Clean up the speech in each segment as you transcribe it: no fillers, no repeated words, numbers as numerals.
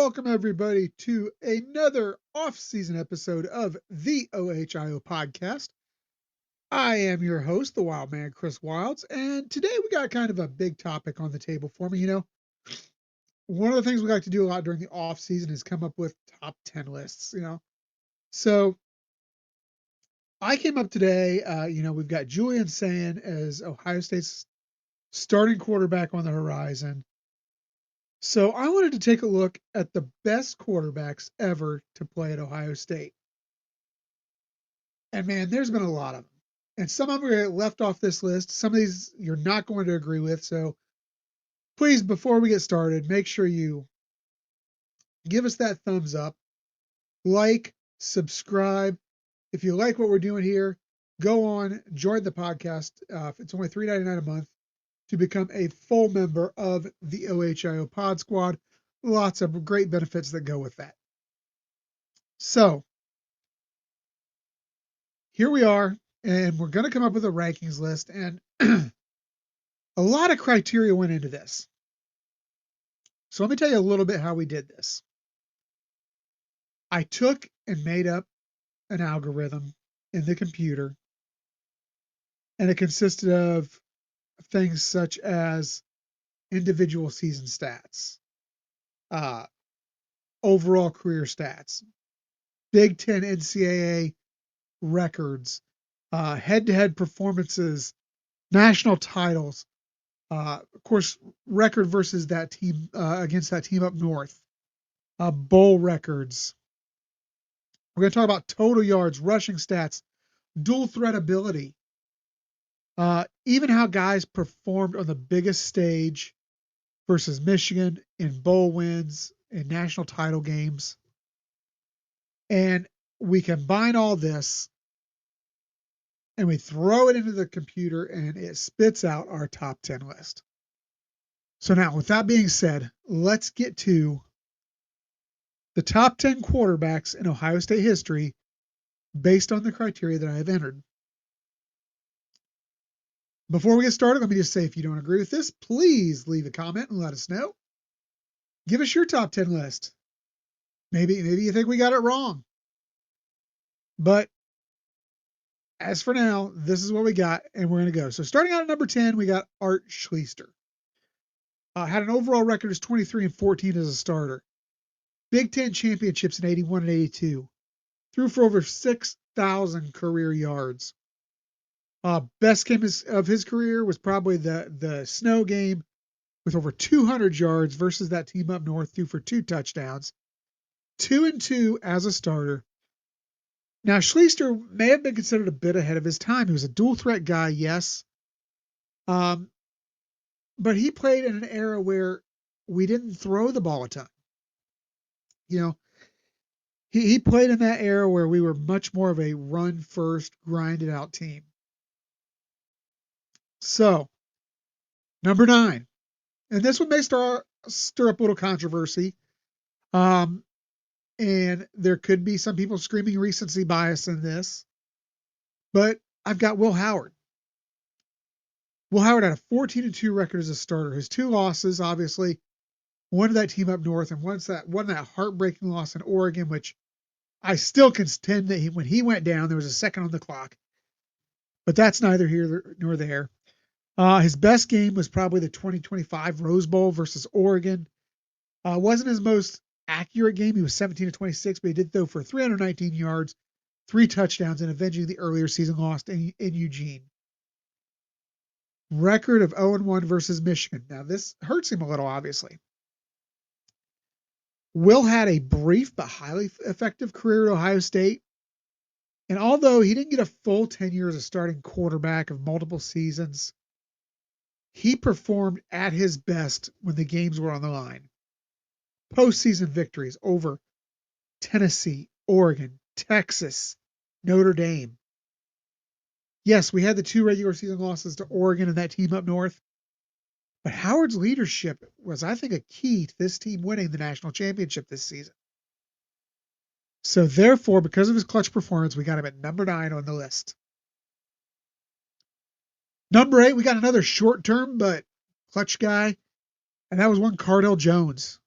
welcome everybody to another off-season episode of the OHIO podcast. I am your host, the Wildman, Chris Wilds, and today we got kind of a big topic on the table for me. One of the things we like to do a lot during the off-season is come up with top 10 lists. So I came up today, we've got Julian Sayin as Ohio State's starting quarterback on the horizon. So I wanted to take a look at the best quarterbacks ever to play at Ohio State. And man, there's been a lot of them. And some of them are left off this list. Some of these you're not going to agree with. So please, before we get started, make sure you give us that thumbs up, like, subscribe. If you like what we're doing here, go on, join the podcast. It's only $3.99 a month to become a full member of the OHIO Pod Squad. Lots of great benefits that go with that. So here we are, and we're going to come up with a rankings list. And a lot of criteria went into this. So let me tell you a little bit how we did this. I took and made up an algorithm in the computer, and it consisted of things such as individual season stats, uh, overall career stats, Big Ten NCAA records, head-to-head performances, national titles, of course, record versus that team against that team up north, bowl records. We're going to talk about total yards, rushing stats, dual threat ability, even how guys performed on the biggest stage versus Michigan in bowl wins, in national title games. And we combine all this and we throw it into the computer and it spits out our top 10 list. So now, with that being said, let's get to the top 10 quarterbacks in Ohio State history based on the criteria that I have entered. Before we get started, let me just say, if you don't agree with this, please leave a comment and let us know. Give us your top 10 list. Maybe you think we got it wrong. But as for now, this is what we got, and we're going to go. So starting out at number 10, we got Art Schlichter. Had an overall record as 23-14 as a starter. Big Ten championships in 81 and 82. Threw for over 6,000 career yards. Best game of his career was probably the snow game with over 200 yards versus that team up north, threw for 2 touchdowns. 2-2 as a starter. Now, Schlichter may have been considered a bit ahead of his time. He was a dual threat guy, yes. But he played in an era where we didn't throw the ball a ton. He played in that era where we were much more of a run first, grinded out team. So, number 9. And this one may stir up a little controversy. And there could be some people screaming recency bias in this. But I've got Will Howard. Will Howard had a 14-2 record as a starter. His 2 losses, obviously, one to that team up north and one that heartbreaking loss in Oregon, which I still contend that when he went down, there was a second on the clock. But that's neither here nor there. His best game was probably the 2025 Rose Bowl versus Oregon. Wasn't his most accurate game. He was 17-26, but he did throw for 319 yards, 3 touchdowns, and avenging the earlier season loss in Eugene. Record of 0-1 versus Michigan. Now, this hurts him a little, obviously. Will had a brief but highly effective career at Ohio State. And although he didn't get a full 10 years as a starting quarterback of multiple seasons, he performed at his best when the games were on the line. Postseason victories over Tennessee, Oregon, Texas, Notre Dame. Yes, we had the 2 regular season losses to Oregon and that team up north. But Howard's leadership was, I think, a key to this team winning the national championship this season. So therefore, because of his clutch performance, we got him at number 9 on the list. Number 8, we got another short-term but clutch guy, and that was one Cardell Jones.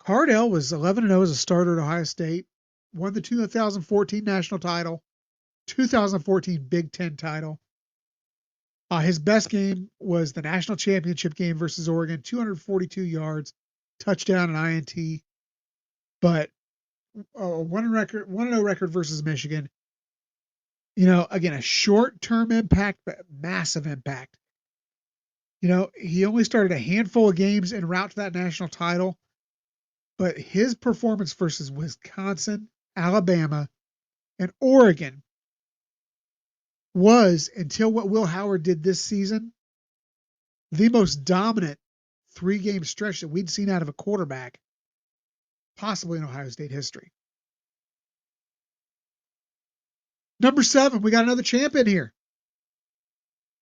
Hardell was 11-0 as a starter at Ohio State, won the 2014 national title, 2014 Big Ten title. His best game was the national championship game versus Oregon, 242 yards, touchdown and INT. But 1-0 record versus Michigan. Again, a short-term impact, but massive impact. He only started a handful of games en route to that national title, but his performance versus Wisconsin, Alabama, and Oregon was, until what Will Howard did this season, the most dominant 3-game stretch that we'd seen out of a quarterback, possibly in Ohio State history. Number 7, we got another champion here.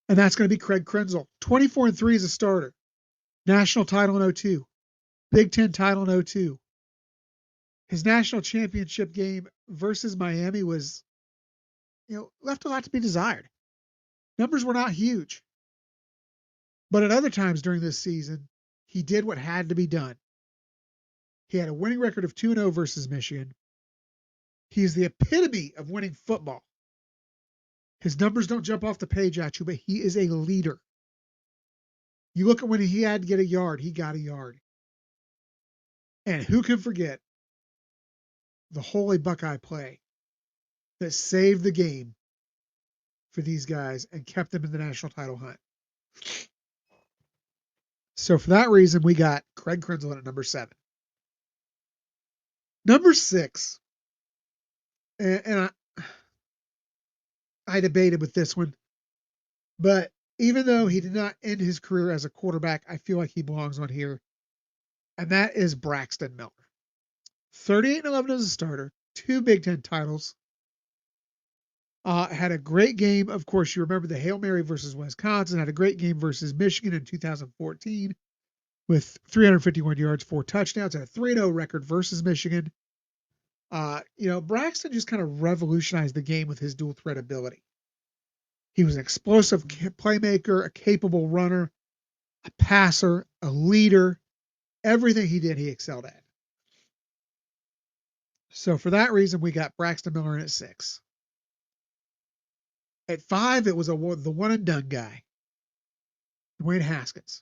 And that's going to be Craig Krenzel. 24-3 as a starter. National title in 02. Big Ten title in 02. His national championship game versus Miami was, left a lot to be desired. Numbers were not huge. But at other times during this season, he did what had to be done. He had a winning record of 2-0 versus Michigan. He is the epitome of winning football. His numbers don't jump off the page at you, but he is a leader. You look at when he had to get a yard, he got a yard. And who can forget the holy Buckeye play that saved the game for these guys and kept them in the national title hunt? So for that reason, we got Craig Krenzel at number 7. Number 6, and I debated with this one, but even though he did not end his career as a quarterback, I feel like he belongs on here, and that is Braxton Miller. 38-11 as a starter, 2 Big Ten titles. Had a great game. Of course, you remember the Hail Mary versus Wisconsin. Had a great game versus Michigan in 2014 with 351 yards, 4 touchdowns. Had a 3-0 record versus Michigan. Braxton just kind of revolutionized the game with his dual threat ability. He was an explosive playmaker, a capable runner, a passer, a leader. Everything he did, he excelled at. So for that reason, we got Braxton Miller in at 6. At 5, it was the one and done guy, Dwayne Haskins.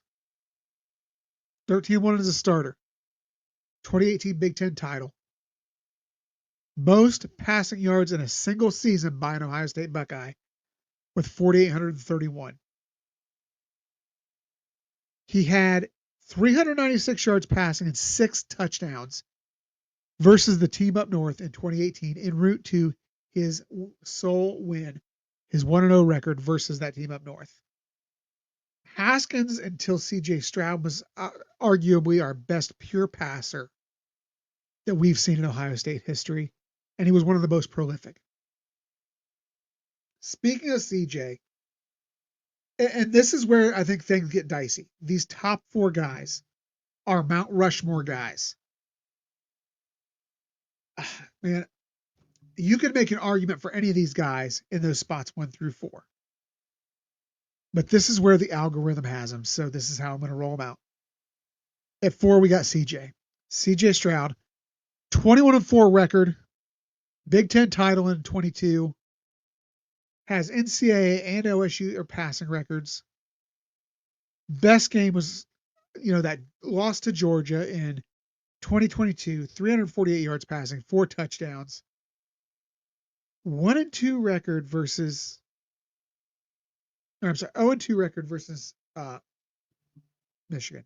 13-1 as a starter. 2018 Big Ten title. Most passing yards in a single season by an Ohio State Buckeye with 4,831. He had 396 yards passing and 6 touchdowns versus the team up north in 2018 en route to his sole win, his 1-0 record versus that team up north. Haskins, until C.J. Stroud, was arguably our best pure passer that we've seen in Ohio State history, and he was one of the most prolific. Speaking of C.J., and this is where I think things get dicey. These top 4 guys are Mount Rushmore guys. Man, you could make an argument for any of these guys in those spots 1 through 4. But this is where the algorithm has them, so this is how I'm going to roll them out. At 4, we got CJ. CJ Stroud, 21-4 record, Big Ten title in 22, has NCAA and OSU passing records. Best game was, that loss to Georgia in 2022, 348 yards passing, 4 touchdowns. 1-2 record versus, I'm sorry, 0-2 record versus Michigan.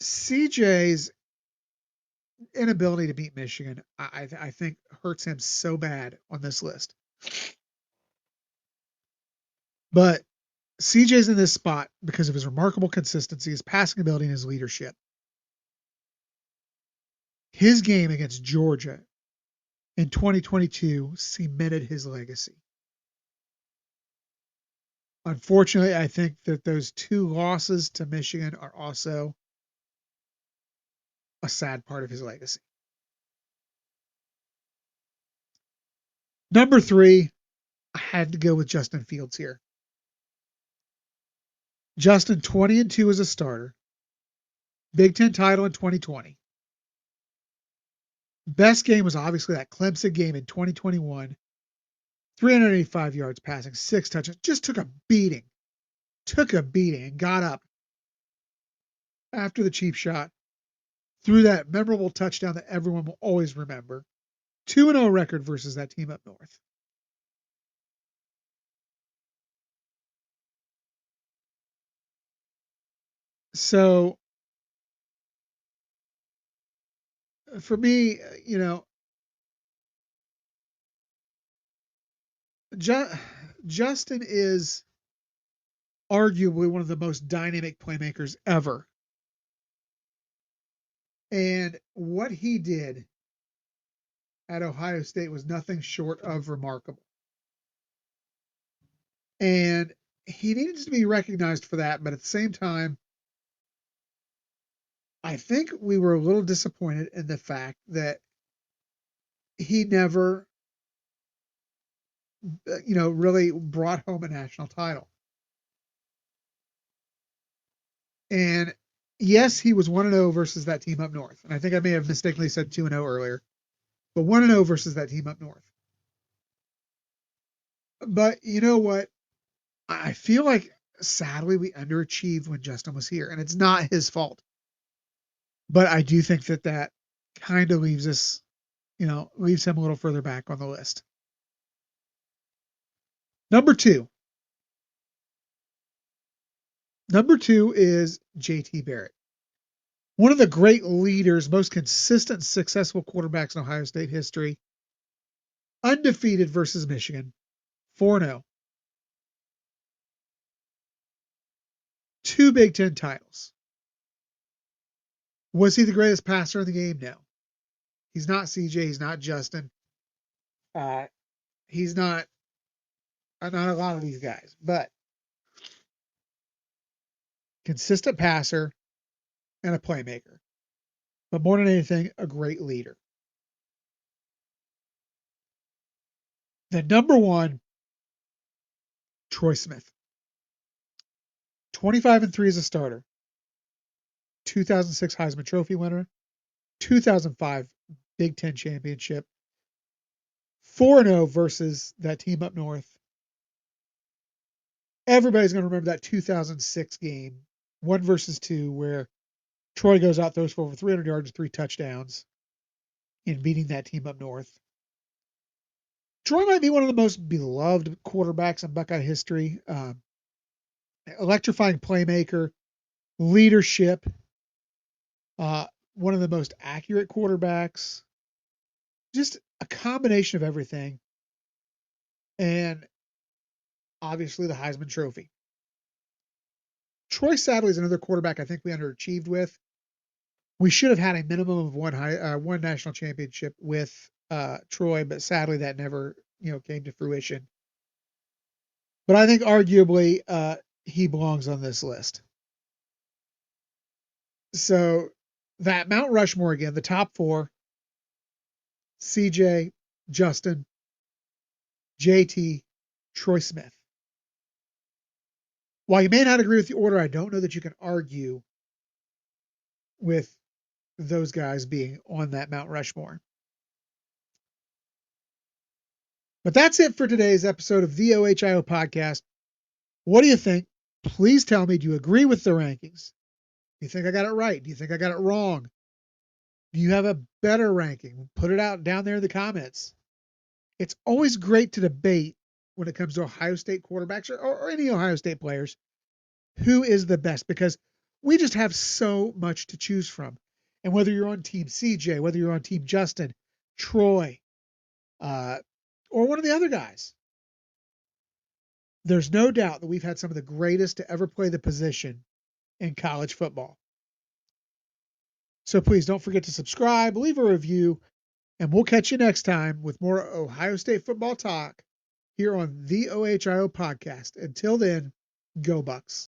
CJ's inability to beat Michigan, I think, hurts him so bad on this list. But CJ's in this spot because of his remarkable consistency, his passing ability, and his leadership. His game against Georgia in 2022 cemented his legacy. Unfortunately, I think that those 2 losses to Michigan are also a sad part of his legacy. Number 3, I had to go with Justin Fields here. Justin, 20-2 as a starter, Big Ten title in 2020. Best game was obviously that Clemson game in 2021. 385 yards passing, 6 touchdowns. Just took a beating, and got up after the cheap shot, threw that memorable touchdown that everyone will always remember. 2-0 record versus that team up north. So for me, Ju- Justin is arguably one of the most dynamic playmakers ever. And what he did at Ohio State was nothing short of remarkable. And he needs to be recognized for that. But at the same time, I think we were a little disappointed in the fact that he never, really brought home a national title. And yes, he was 1-0 versus that team up north. And I think I may have mistakenly said 2-0 earlier, but 1-0 versus that team up north. But you know what? I feel like sadly we underachieved when Justin was here, and it's not his fault. But I do think that kind of leaves us, leaves him a little further back on the list. Number two. Number two is JT Barrett. One of the great leaders, most consistent, successful quarterbacks in Ohio State history. Undefeated versus Michigan. 4-0. 2 Big Ten titles. Was he the greatest passer in the game? No. He's not CJ. He's not Justin. Uh, he's not a lot of these guys, but consistent passer and a playmaker. But more than anything, a great leader. The number one, Troy Smith. 25-3 as a starter. 2006 Heisman Trophy winner. 2005 Big Ten championship. 4-0 versus that team up north. Everybody's going to remember that 2006 game, 1 versus 2, where Troy goes out, throws for over 300 yards, 3 touchdowns in beating that team up north. Troy might be one of the most beloved quarterbacks in Buckeye history. Electrifying playmaker, leadership, one of the most accurate quarterbacks, just a combination of everything. And obviously the Heisman Trophy. Troy sadly is another quarterback I think we underachieved with. We should have had a minimum of one national championship with Troy, but sadly that never came to fruition. But I think arguably he belongs on this list. So that Mount Rushmore again, the top 4: CJ, Justin, JT, Troy Smith. While you may not agree with the order, I don't know that you can argue with those guys being on that Mount Rushmore. But that's it for today's episode of the OHIO podcast. What do you think? Please tell me, do you agree with the rankings? Do you think I got it right? Do you think I got it wrong? Do you have a better ranking? Put it out down there in the comments. It's always great to debate when it comes to Ohio State quarterbacks or any Ohio State players. Who is the best? Because we just have so much to choose from. And whether you're on Team CJ, whether you're on Team Justin, Troy, or one of the other guys, there's no doubt that we've had some of the greatest to ever play the position in college football. So please don't forget to subscribe, leave a review, and we'll catch you next time with more Ohio State football talk here on the OHIO podcast. Until then, go Bucks.